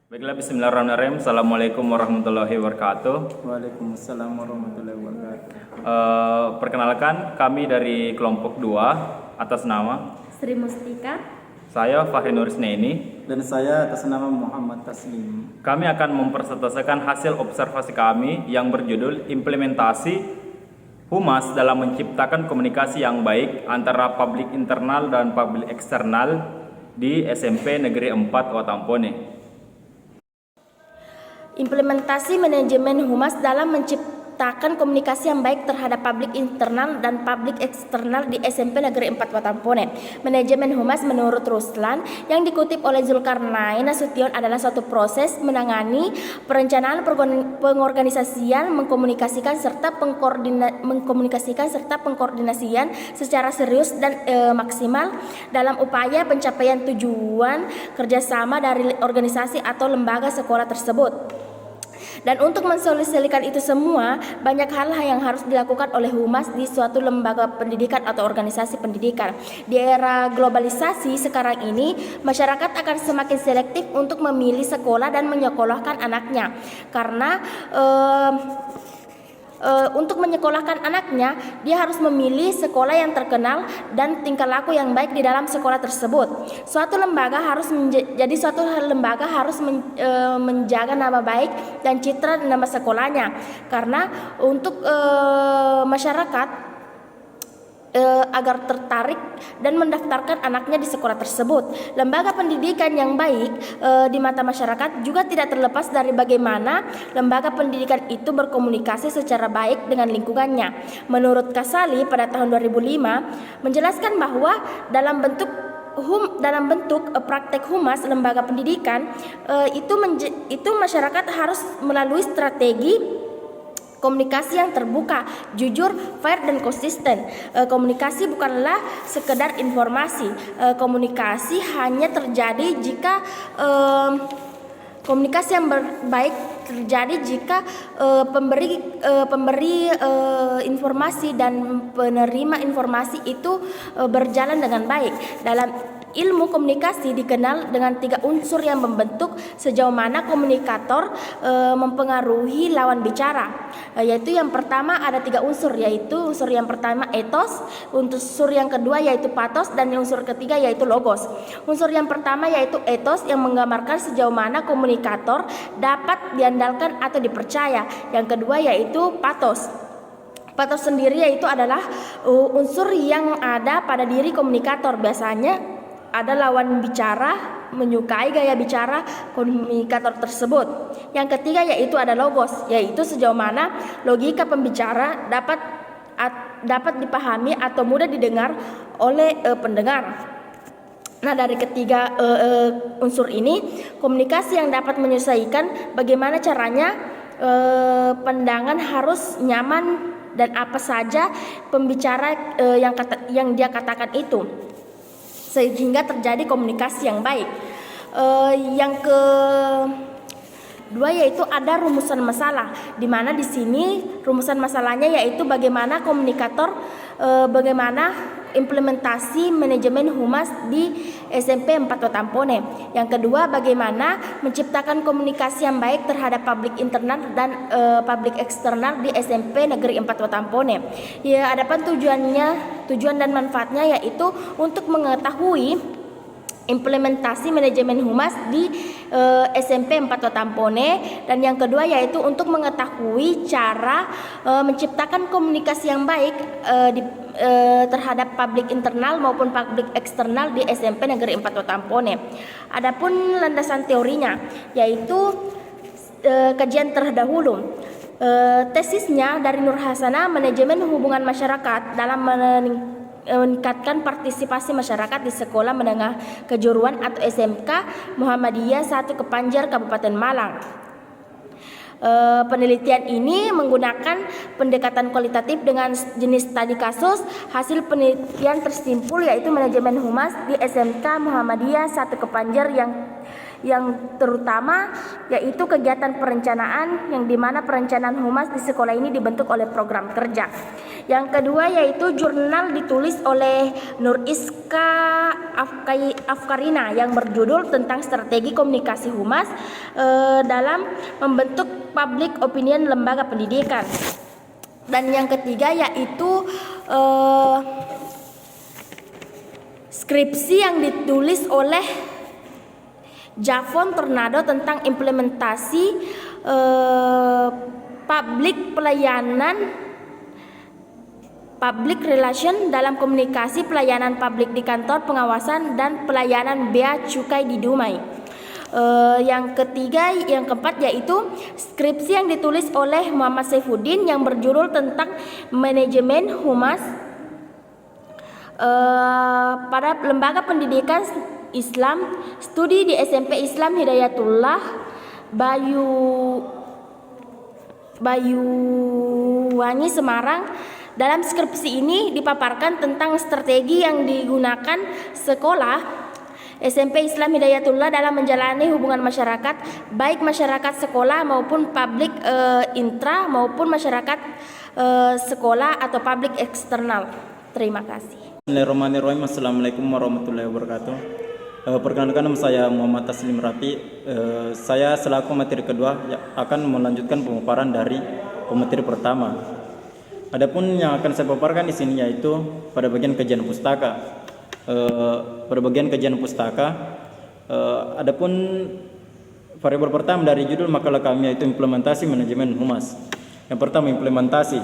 Baiklah, bismillahirrahmanirrahim. Assalamualaikum warahmatullahi wabarakatuh. Waalaikumsalam warahmatullahi wabarakatuh. Perkenalkan, kami dari kelompok 2 atas nama Sri Mustika. saya Fahri Nurisneni. Dan saya atas nama Muhammad Taslim. Kami akan mempresentasikan hasil observasi kami yang berjudul implementasi Humas dalam menciptakan komunikasi yang baik antara publik internal dan publik eksternal di SMP Negeri 4 Watampone. Implementasi manajemen humas dalam menciptakan komunikasi yang baik terhadap publik internal dan publik eksternal di SMP Negeri 4 Watampone. Manajemen humas menurut Ruslan yang dikutip oleh Zulkarnain Nasution adalah suatu proses menangani perencanaan, pengorganisasian, mengkomunikasikan serta pengkoordinasian secara serius dan maksimal dalam upaya pencapaian tujuan kerjasama dari organisasi atau lembaga sekolah tersebut. Dan untuk mensosialisasikan itu semua, banyak hal yang harus dilakukan oleh humas di suatu lembaga pendidikan atau organisasi pendidikan. Di era globalisasi sekarang ini, masyarakat akan semakin selektif untuk memilih sekolah dan menyekolahkan anaknya. Karena untuk menyekolahkan anaknya, dia harus memilih sekolah yang terkenal dan tingkah laku yang baik di dalam sekolah tersebut. Suatu lembaga harus menjaga nama baik dan citra nama sekolahnya, karena untuk masyarakat agar tertarik dan mendaftarkan anaknya di sekolah tersebut. Lembaga pendidikan yang baik di mata masyarakat juga tidak terlepas dari bagaimana lembaga pendidikan itu berkomunikasi secara baik dengan lingkungannya. Menurut Kasali pada tahun 2005 menjelaskan bahwa dalam bentuk praktek humas lembaga pendidikan itu masyarakat harus melalui strategi komunikasi yang terbuka, jujur, fair, dan konsisten. Komunikasi bukanlah sekedar informasi. Komunikasi hanya terjadi jika komunikasi yang baik terjadi jika pemberi informasi dan penerima informasi itu berjalan dengan baik. Dalam ilmu komunikasi dikenal dengan 3 unsur yang membentuk sejauh mana komunikator mempengaruhi lawan bicara. Yaitu yang pertama ada 3 unsur, yaitu unsur yang pertama etos, unsur yang kedua yaitu patos, dan unsur ketiga yaitu logos. Unsur yang pertama yaitu etos yang menggambarkan sejauh mana komunikator dapat diandalkan atau dipercaya. Yang kedua yaitu patos. Patos sendiri yaitu adalah unsur yang ada pada diri komunikator. Biasanya ada lawan bicara menyukai gaya bicara komunikator tersebut. Yang ketiga yaitu ada logos, yaitu sejauh mana logika pembicara dapat dipahami atau mudah didengar oleh pendengar. Nah, dari ketiga unsur ini, komunikasi yang dapat menyesuaikan bagaimana caranya pandangan harus nyaman dan apa saja pembicara yang dia katakan itu, sehingga terjadi komunikasi yang baik. Yang kedua yaitu ada rumusan masalah, di mana di sini rumusan masalahnya yaitu bagaimana komunikator, bagaimana implementasi manajemen humas di SMP 4 Watampone. Yang kedua, bagaimana menciptakan komunikasi yang baik terhadap publik internal dan publik eksternal di SMP Negeri 4 Watampone. Ya, adapun tujuan dan manfaatnya yaitu untuk mengetahui implementasi manajemen humas di SMP 4 Watampone, dan yang kedua yaitu untuk mengetahui cara menciptakan komunikasi yang baik terhadap publik internal maupun publik eksternal di SMP Negeri 4 Watampone. Adapun landasan teorinya yaitu kajian terdahulu. Tesisnya dari Nur Hasanah, manajemen hubungan masyarakat dalam meningkatkan partisipasi masyarakat di sekolah menengah kejuruan atau SMK Muhammadiyah 1 Kepanjer, Kabupaten Malang. Penelitian ini menggunakan pendekatan kualitatif dengan jenis studi kasus. Hasil penelitian tersimpul yaitu manajemen humas di SMK Muhammadiyah 1 Kepanjer yang terutama yaitu kegiatan perencanaan yang dimana perencanaan humas di sekolah ini dibentuk oleh program kerja. Yang kedua yaitu jurnal ditulis oleh Nur Iska Afkarina yang berjudul tentang strategi komunikasi humas dalam membentuk public opinion lembaga pendidikan. Dan yang ketiga yaitu skripsi yang ditulis oleh Javon Tornado tentang implementasi public relation dalam komunikasi pelayanan publik di kantor pengawasan dan pelayanan bea cukai di Dumai. Yang keempat yaitu skripsi yang ditulis oleh Muhammad Saifuddin yang berjudul tentang manajemen humas pada lembaga pendidikan Islam, studi di SMP Islam Hidayatullah Banyuwangi Semarang. Dalam skripsi ini dipaparkan tentang strategi yang digunakan sekolah SMP Islam Hidayatullah dalam menjalani hubungan masyarakat, baik masyarakat sekolah maupun publik intra maupun masyarakat sekolah atau publik eksternal. Terima kasih. Bismillahirrahmanirrahim. Assalamualaikum warahmatullahi wabarakatuh. Perkenalkan nama saya Muhammad Taslim Rafi. Saya selaku materi kedua akan melanjutkan pemaparan dari pemateri pertama. Adapun yang akan saya paparkan di sini yaitu pada bagian kajian pustaka. Adapun variabel pertama dari judul makalah kami yaitu implementasi manajemen humas. Yang pertama, implementasi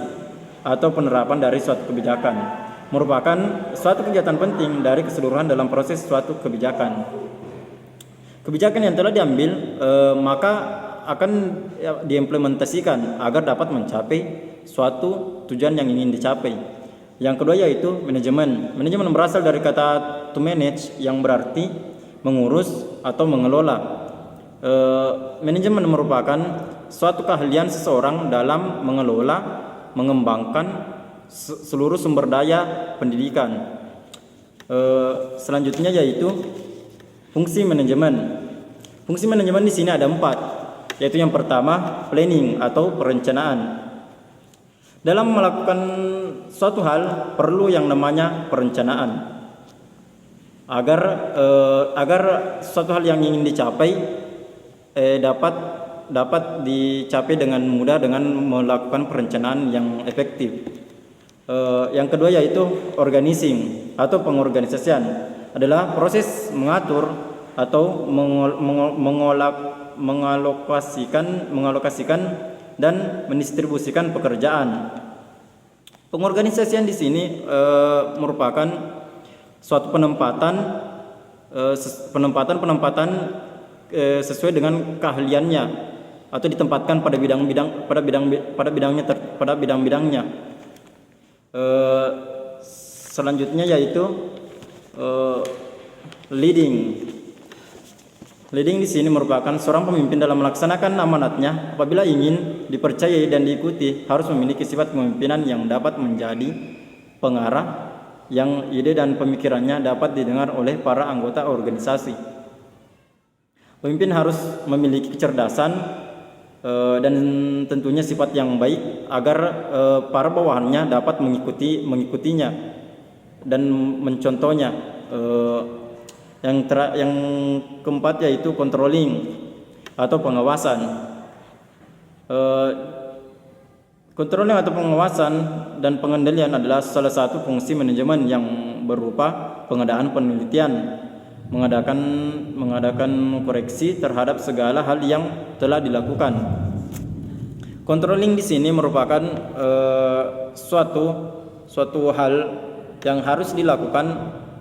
atau penerapan dari suatu kebijakan merupakan suatu kegiatan penting dari keseluruhan dalam proses suatu kebijakan. Kebijakan yang telah diambil maka akan diimplementasikan agar dapat mencapai suatu tujuan yang ingin dicapai. Yang kedua yaitu manajemen. Manajemen berasal dari kata to manage yang berarti mengurus atau mengelola. Manajemen merupakan suatu keahlian seseorang dalam mengelola, mengembangkan seluruh sumber daya pendidikan. Selanjutnya yaitu fungsi manajemen. Fungsi manajemen di sini ada 4, yaitu yang pertama planning atau perencanaan. Dalam melakukan suatu hal perlu yang namanya perencanaan agar suatu hal yang ingin dicapai dapat dicapai dengan mudah dengan melakukan perencanaan yang efektif. Yang kedua yaitu organizing atau pengorganisasian adalah proses mengatur atau mengalokasikan dan mendistribusikan pekerjaan. Pengorganisasian di sini merupakan suatu penempatan sesuai dengan keahliannya atau ditempatkan pada bidang-bidangnya. Selanjutnya yaitu leading. Leading di sini merupakan seorang pemimpin dalam melaksanakan amanatnya. Apabila ingin dipercayai dan diikuti, harus memiliki sifat kepemimpinan yang dapat menjadi pengarah yang ide dan pemikirannya dapat didengar oleh para anggota organisasi. Pemimpin harus memiliki kecerdasan dan tentunya sifat yang baik agar para bawahannya dapat mengikutinya dan mencontohnya. Yang keempat yaitu controlling atau pengawasan. Controlling atau pengawasan dan pengendalian adalah salah satu fungsi manajemen yang berupa pengadaan penelitian, mengadakan koreksi terhadap segala hal yang telah dilakukan. Controlling di sini merupakan suatu hal yang harus dilakukan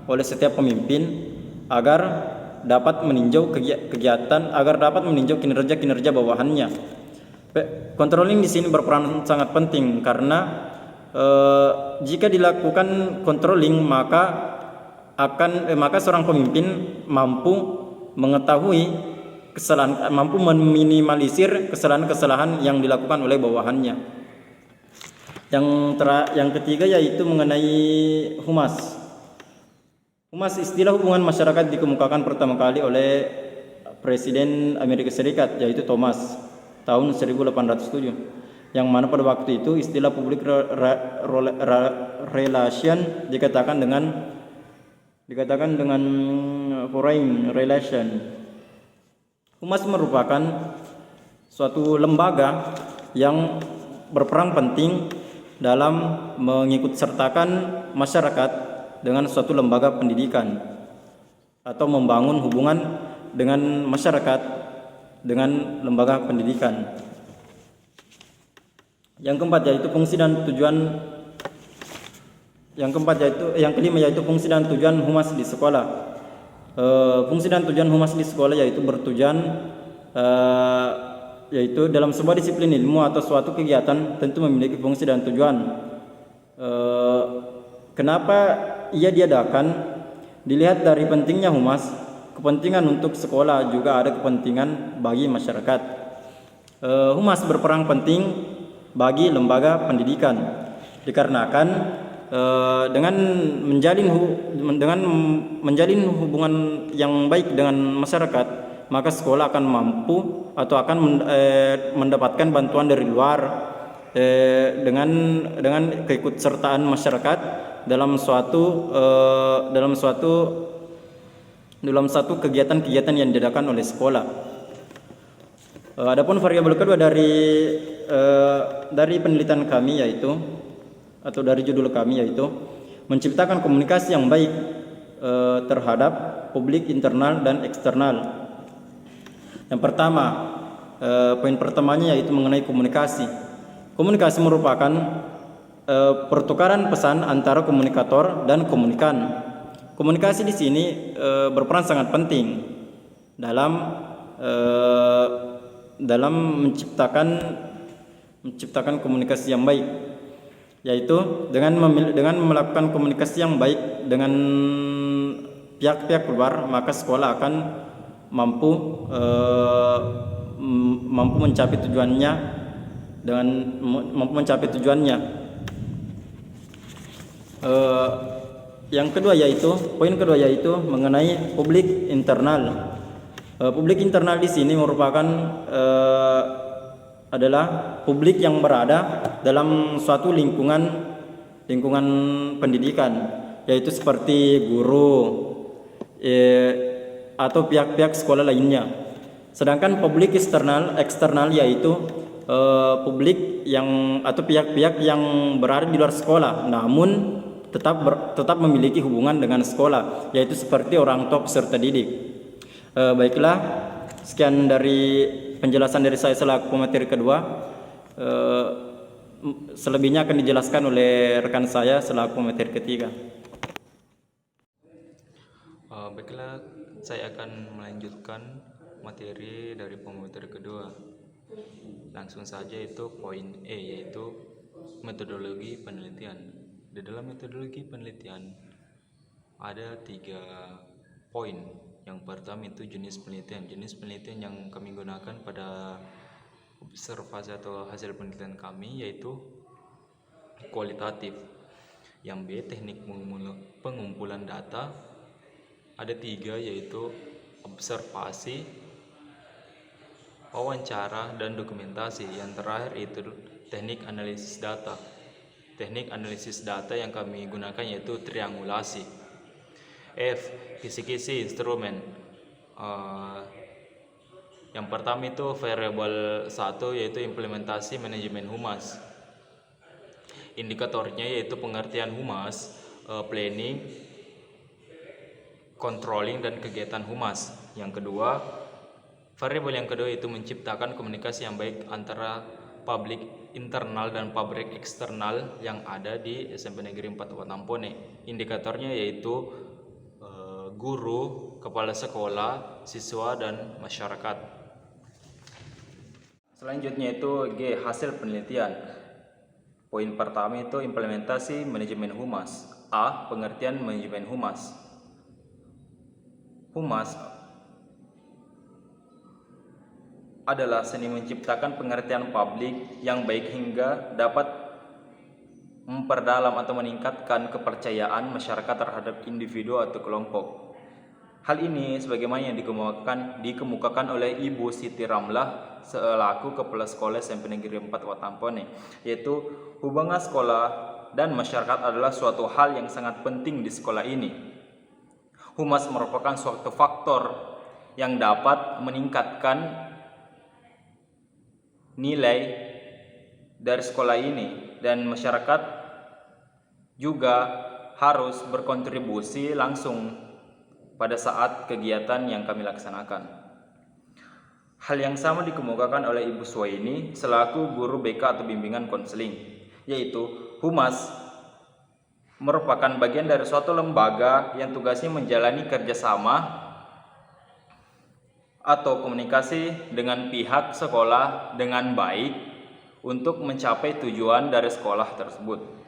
oleh setiap pemimpin agar dapat meninjau kinerja bawahannya. Controlling di sini berperan sangat penting karena jika dilakukan controlling maka seorang pemimpin mampu mengetahui kesalahan, mampu meminimalisir kesalahan-kesalahan yang dilakukan oleh bawahannya. Yang ketiga yaitu mengenai humas. Humas, istilah hubungan masyarakat dikemukakan pertama kali oleh Presiden Amerika Serikat, yaitu Thomas, tahun 1807, yang mana pada waktu itu istilah public relation dikatakan dengan foreign relation. Humas merupakan suatu lembaga yang berperan penting dalam mengikut sertakan masyarakat dengan suatu lembaga pendidikan atau membangun hubungan dengan masyarakat dengan lembaga pendidikan. Yang keempat yaitu fungsi dan tujuan. Yang kelima yaitu fungsi dan tujuan humas di sekolah. Fungsi dan tujuan humas di sekolah yaitu bertujuan yaitu dalam sebuah disiplin ilmu atau suatu kegiatan tentu memiliki fungsi dan tujuan. Kenapa ia diadakan? Dilihat dari pentingnya humas, kepentingan untuk sekolah juga ada kepentingan bagi masyarakat. Humas berperan penting bagi lembaga pendidikan dikarenakan dengan menjalin hubungan yang baik dengan masyarakat, maka sekolah akan mampu atau akan mendapatkan bantuan dari luar dengan keikutsertaan masyarakat dalam suatu kegiatan-kegiatan yang diadakan oleh sekolah. Adapun variabel kedua dari penelitian kami atau dari judul kami yaitu menciptakan komunikasi yang baik terhadap publik internal dan eksternal. Yang pertama, poin pertamanya yaitu mengenai komunikasi. Komunikasi merupakan pertukaran pesan antara komunikator dan komunikan. Komunikasi di sini berperan sangat penting dalam menciptakan komunikasi yang baik, yaitu dengan melakukan komunikasi yang baik dengan pihak-pihak luar, maka sekolah akan mampu mencapai tujuannya. Yang kedua poin kedua yaitu mengenai publik internal. Publik internal di sini merupakan adalah publik yang berada dalam suatu lingkungan pendidikan, yaitu seperti guru atau pihak-pihak sekolah lainnya. Sedangkan publik eksternal yaitu publik atau pihak-pihak yang berada di luar sekolah namun tetap memiliki hubungan dengan sekolah, yaitu seperti orang tua peserta didik. Baiklah, sekian dari penjelasan dari saya selaku pemateri kedua. Selebihnya akan dijelaskan oleh rekan saya selaku pemateri ketiga. Baiklah, saya akan melanjutkan materi dari pemateri kedua. Langsung saja itu poin E, yaitu metodologi penelitian. Di dalam metodologi penelitian ada 3 poin. Yang pertama itu jenis penelitian. Jenis penelitian yang kami gunakan pada observasi atau hasil penelitian kami yaitu kualitatif. Yang B, teknik pengumpulan data. Ada 3 yaitu observasi, wawancara, dan dokumentasi. Yang terakhir itu teknik analisis data. Teknik analisis data yang kami gunakan yaitu triangulasi. F, kisi-kisi instrumen. Yang pertama itu variabel 1 yaitu implementasi manajemen humas. Indikatornya yaitu pengertian humas, planning, controlling, dan kegiatan humas. Yang kedua, variabel yang kedua itu menciptakan komunikasi yang baik antara publik internal dan publik eksternal yang ada di SMP Negeri 4 Watampone. Indikatornya yaitu guru, kepala sekolah, siswa, dan masyarakat. Selanjutnya itu G, hasil penelitian. Poin pertama itu implementasi manajemen humas. A, pengertian manajemen humas. Humas adalah seni menciptakan pengertian publik yang baik hingga dapat memperdalam atau meningkatkan kepercayaan masyarakat terhadap individu atau kelompok. Hal ini sebagaimana yang dikemukakan oleh Ibu Siti Ramlah selaku Kepala Sekolah SMP Negeri 4 Watampone, yaitu hubungan sekolah dan masyarakat adalah suatu hal yang sangat penting di sekolah ini. Humas merupakan suatu faktor yang dapat meningkatkan nilai dari sekolah ini, dan masyarakat juga harus berkontribusi langsung pada saat kegiatan yang kami laksanakan. Hal yang sama dikemukakan oleh Ibu Suwaini selaku guru BK atau bimbingan konseling, yaitu humas merupakan bagian dari suatu lembaga yang tugasnya menjalani kerjasama atau komunikasi dengan pihak sekolah dengan baik untuk mencapai tujuan dari sekolah tersebut.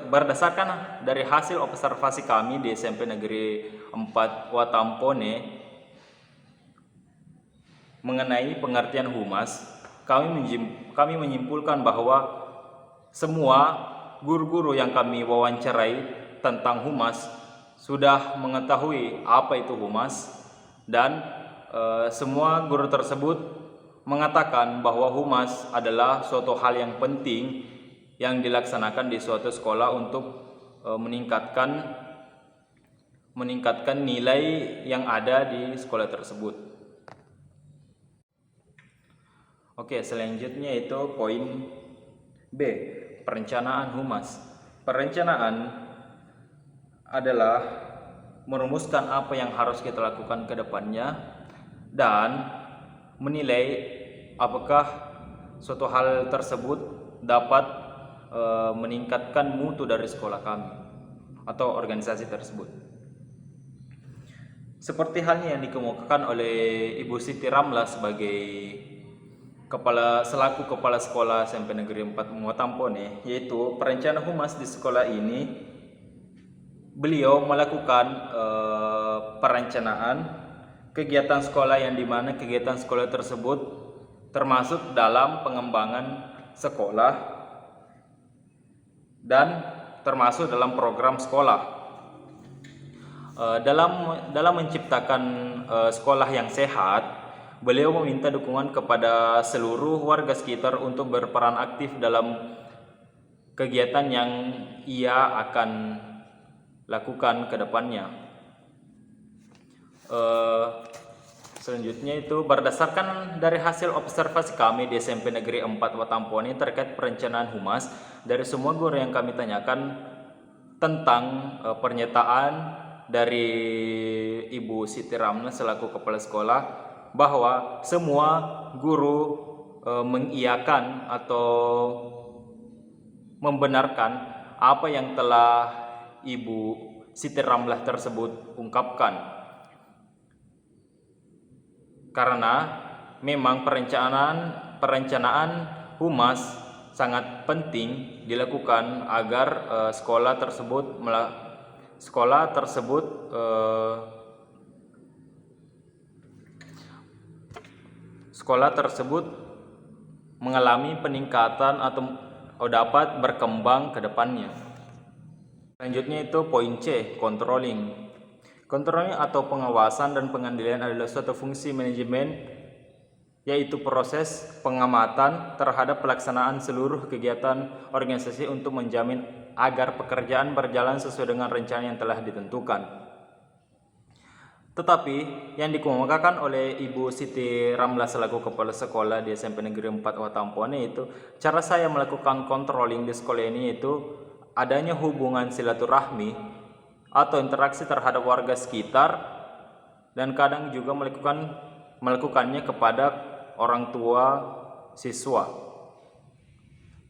Berdasarkan dari hasil observasi kami di SMP Negeri 4 Watampone mengenai pengertian humas, kami menyimpulkan bahwa semua guru-guru yang kami wawancarai tentang humas sudah mengetahui apa itu humas, dan semua guru tersebut mengatakan bahwa humas adalah suatu hal yang penting yang dilaksanakan di suatu sekolah untuk meningkatkan nilai yang ada di sekolah tersebut. Oke, selanjutnya itu poin B, perencanaan humas. Perencanaan adalah merumuskan apa yang harus kita lakukan ke depannya dan menilai apakah suatu hal tersebut dapat meningkatkan mutu dari sekolah kami atau organisasi tersebut. Seperti halnya yang dikemukakan oleh Ibu Siti Ramlah sebagai selaku kepala sekolah SMP Negeri 4 Watampone, yaitu perencanaan humas di sekolah ini, beliau melakukan perencanaan kegiatan sekolah yang dimana kegiatan sekolah tersebut termasuk dalam pengembangan sekolah dan termasuk dalam program sekolah. Dalam menciptakan sekolah yang sehat, beliau meminta dukungan kepada seluruh warga sekitar untuk berperan aktif dalam kegiatan yang ia akan lakukan ke depannya. Selanjutnya itu berdasarkan dari hasil observasi kami di SMP Negeri 4 Watampone terkait perencanaan humas, dari semua guru yang kami tanyakan tentang pernyataan dari Ibu Siti Ramlah selaku kepala sekolah bahwa semua guru mengiyakan atau membenarkan apa yang telah Ibu Siti Ramlah tersebut ungkapkan. Karena memang perencanaan humas sangat penting dilakukan agar sekolah tersebut mengalami peningkatan atau dapat berkembang ke depannya. Selanjutnya itu poin C, controlling. Controlling atau pengawasan dan pengendalian adalah suatu fungsi manajemen, yaitu proses pengamatan terhadap pelaksanaan seluruh kegiatan organisasi untuk menjamin agar pekerjaan berjalan sesuai dengan rencana yang telah ditentukan. Tetapi yang dikemukakan oleh Ibu Siti Ramlah selaku kepala sekolah di SMP Negeri 4 Watampone itu, cara saya melakukan controlling di sekolah ini itu adanya hubungan silaturahmi atau interaksi terhadap warga sekitar, dan kadang juga melakukannya kepada orang tua siswa.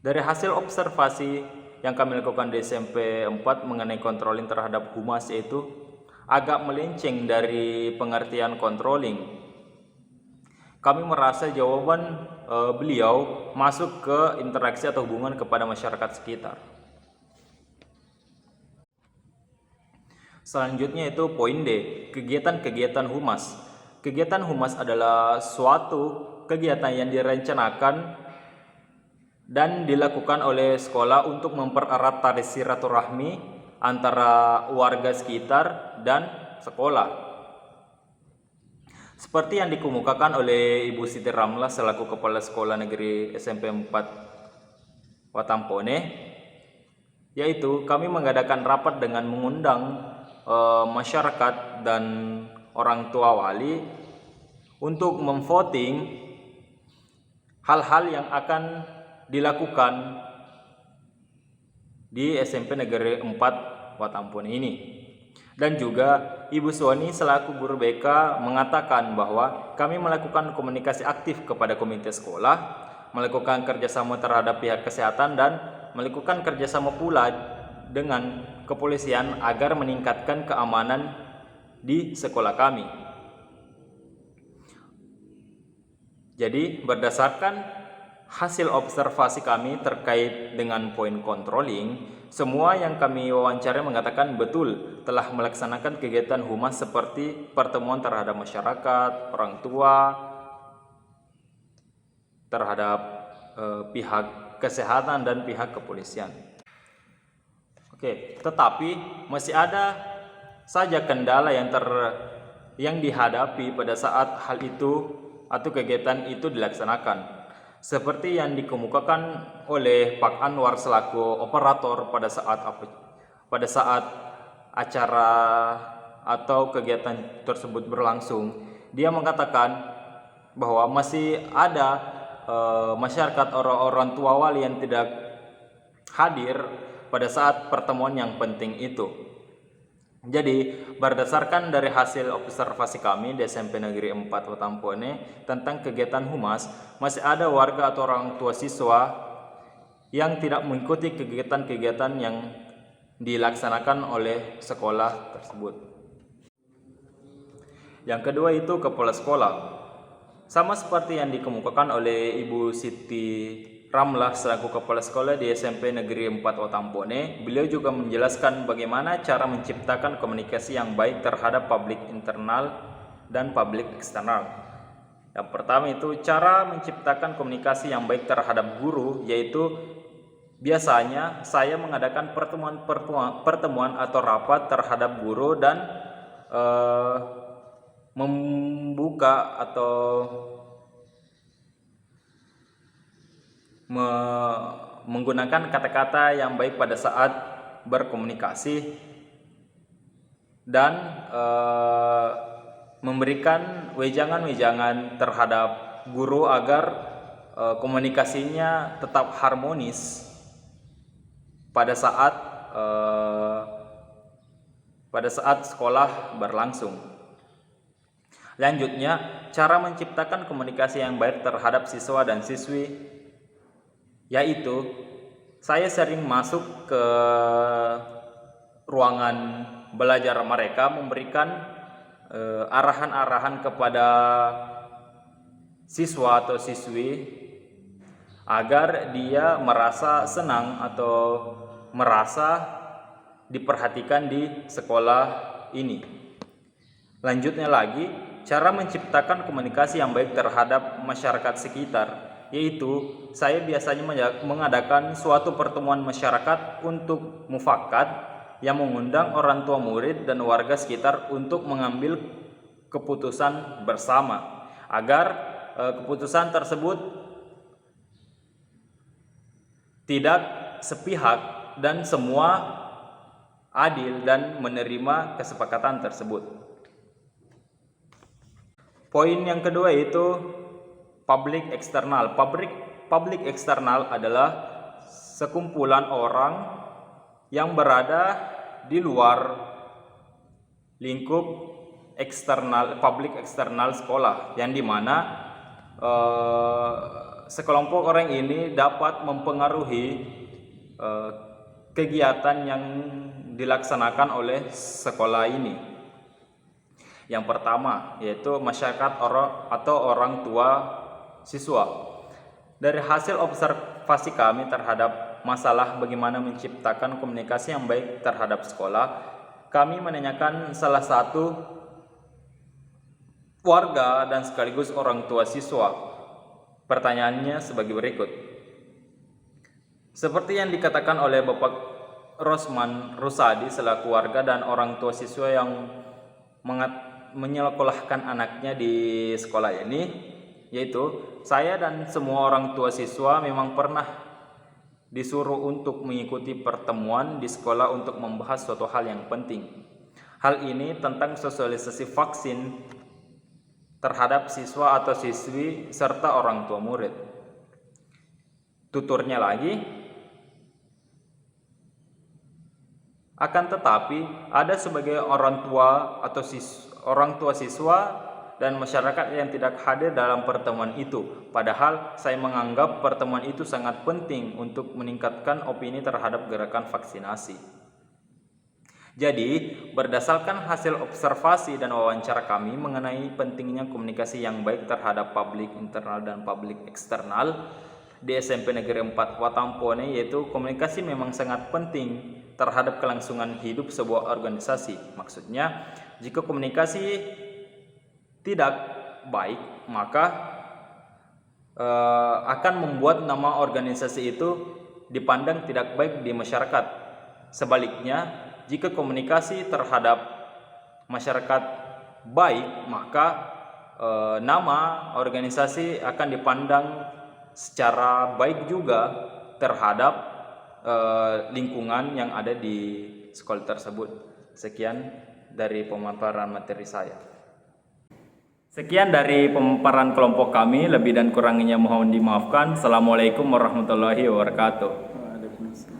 Dari hasil observasi yang kami lakukan di SMP 4 mengenai controlling terhadap humas, yaitu agak melenceng dari pengertian controlling. Kami merasa jawaban beliau masuk ke interaksi atau hubungan kepada masyarakat sekitar. Selanjutnya itu poin D, kegiatan-kegiatan humas. Kegiatan humas adalah suatu kegiatan yang direncanakan dan dilakukan oleh sekolah untuk mempererat tali silaturahmi antara warga sekitar dan sekolah. Seperti yang dikemukakan oleh Ibu Siti Ramlah selaku Kepala Sekolah Negeri SMP 4 Watampone, yaitu kami mengadakan rapat dengan mengundang masyarakat dan orang tua wali untuk memvoting hal-hal yang akan dilakukan di SMP Negeri 4 Watampone ini. Dan juga Ibu Suwani selaku guru BK mengatakan bahwa kami melakukan komunikasi aktif kepada komite sekolah, melakukan kerjasama terhadap pihak kesehatan, dan melakukan kerjasama pula dengan kepolisian agar meningkatkan keamanan di sekolah kami. Jadi berdasarkan hasil observasi kami terkait dengan poin controlling, semua yang kami wawancara mengatakan betul telah melaksanakan kegiatan humas seperti pertemuan terhadap masyarakat, orang tua, terhadap pihak kesehatan dan pihak kepolisian. Oke, tetapi masih ada saja kendala yang dihadapi pada saat hal itu atau kegiatan itu dilaksanakan. Seperti yang dikemukakan oleh Pak Anwar selaku operator pada saat acara atau kegiatan tersebut berlangsung, dia mengatakan bahwa masih ada masyarakat orang tua wali yang tidak hadir pada saat pertemuan yang penting itu. Jadi berdasarkan dari hasil observasi kami di SMP Negeri 4 Watampone tentang kegiatan humas, masih ada warga atau orang tua siswa yang tidak mengikuti kegiatan-kegiatan yang dilaksanakan oleh sekolah tersebut. Yang kedua itu kepala sekolah. Sama seperti yang dikemukakan oleh Ibu Siti Ramlah selaku Kepala Sekolah di SMP Negeri 4 Watampone, beliau juga menjelaskan bagaimana cara menciptakan komunikasi yang baik terhadap publik internal dan publik eksternal. Yang pertama itu cara menciptakan komunikasi yang baik terhadap guru, yaitu biasanya saya mengadakan pertemuan atau rapat terhadap guru dan membuka atau menggunakan kata-kata yang baik pada saat berkomunikasi dan memberikan wejangan-wejangan terhadap guru agar komunikasinya tetap harmonis pada saat sekolah berlangsung. Lanjutnya, cara menciptakan komunikasi yang baik terhadap siswa dan siswi, yaitu saya sering masuk ke ruangan belajar mereka, memberikan arahan-arahan kepada siswa atau siswi agar dia merasa senang atau merasa diperhatikan di sekolah ini. Lanjutnya lagi, cara menciptakan komunikasi yang baik terhadap masyarakat sekitar, yaitu saya biasanya mengadakan suatu pertemuan masyarakat untuk mufakat yang mengundang orang tua murid dan warga sekitar untuk mengambil keputusan bersama agar keputusan tersebut tidak sepihak dan semua adil dan menerima kesepakatan tersebut. Poin yang kedua itu publik eksternal. Publik eksternal adalah sekumpulan orang yang berada di luar lingkup eksternal, publik eksternal sekolah, yang dimana sekelompok orang ini dapat mempengaruhi kegiatan yang dilaksanakan oleh sekolah ini. Yang pertama yaitu masyarakat atau orang tua siswa. Dari hasil observasi kami terhadap masalah bagaimana menciptakan komunikasi yang baik terhadap sekolah, kami menanyakan salah satu warga dan sekaligus orang tua siswa. Pertanyaannya sebagai berikut. Seperti yang dikatakan oleh Bapak Rosman Rusadi selaku warga dan orang tua siswa yang menyekolahkan anaknya di sekolah ini, yaitu saya dan semua orang tua siswa memang pernah disuruh untuk mengikuti pertemuan di sekolah untuk membahas suatu hal yang penting. Hal ini tentang sosialisasi vaksin terhadap siswa atau siswi serta orang tua murid. Tuturnya lagi, akan tetapi ada sebagai orang tua atau orang tua siswa dan masyarakat yang tidak hadir dalam pertemuan itu. Padahal saya menganggap pertemuan itu sangat penting untuk meningkatkan opini terhadap gerakan vaksinasi. Jadi, berdasarkan hasil observasi dan wawancara kami mengenai pentingnya komunikasi yang baik terhadap publik internal dan publik eksternal di SMP Negeri 4 Watampone, yaitu komunikasi memang sangat penting terhadap kelangsungan hidup sebuah organisasi. Maksudnya, jika komunikasi tidak baik, maka akan membuat nama organisasi itu dipandang tidak baik di masyarakat. Sebaliknya, jika komunikasi terhadap masyarakat baik, maka nama organisasi akan dipandang secara baik juga terhadap lingkungan yang ada di sekolah tersebut. Sekian dari pemaparan materi saya. Sekian dari pemaparan kelompok kami, lebih dan kurangnya mohon dimaafkan. Assalamualaikum warahmatullahi wabarakatuh. Waalaikumsalam.